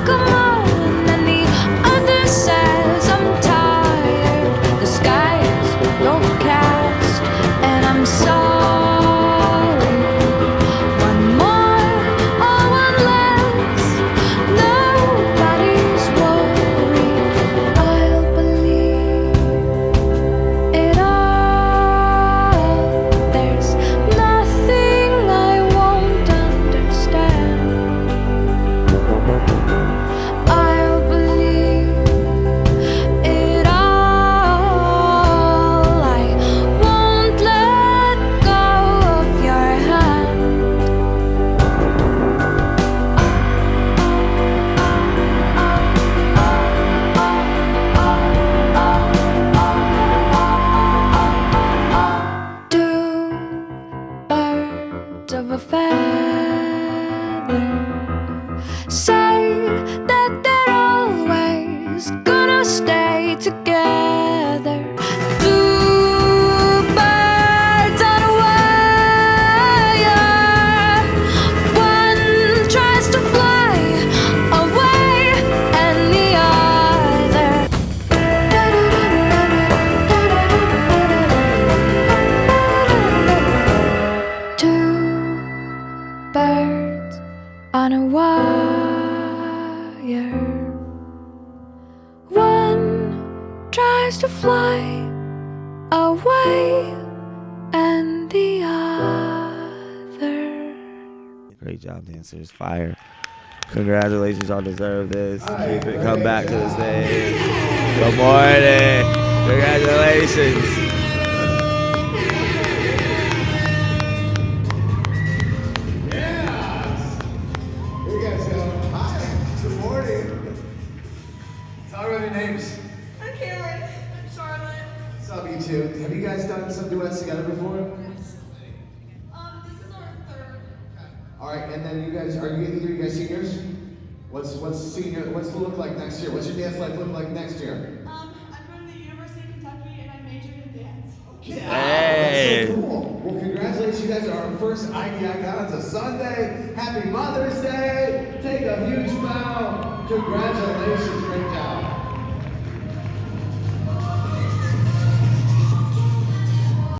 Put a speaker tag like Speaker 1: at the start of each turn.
Speaker 1: come on, and the other says I'm tired. The sky is overcast, and I'm sorry. One more or one less, nobody's worried. I'll believe it all. There's nothing I won't understand. I'll believe it all. I won't let go of your hand. Two birds of a feather say that they're always gonna stay together. Two birds on a wire. One tries to fly away, and the other. Two birds on a wire. One tries to fly away, and the other.
Speaker 2: Great job, dancers. Fire. Congratulations, y'all deserve this. Keep it. Come back to the stage. Good morning. Congratulations.
Speaker 3: Here you guys go. Hi. Good morning. Tell everyone your names.
Speaker 4: I'm Cameron. I'm Charlotte.
Speaker 3: What's up, you two? Have you guys done some duets together before?
Speaker 4: This is our third.
Speaker 3: All right, and then you guys, are you either you guys seniors? What's the look like next year? What's your dance life look like next year?
Speaker 4: I'm going to the University of Kentucky and I majored in dance.
Speaker 3: Yeah,
Speaker 2: Hey.
Speaker 3: that's so cool. Well, congratulations, you guys are our first ID Icons of Sunday. Happy Mother's Day. Take a huge bow. Congratulations, great job.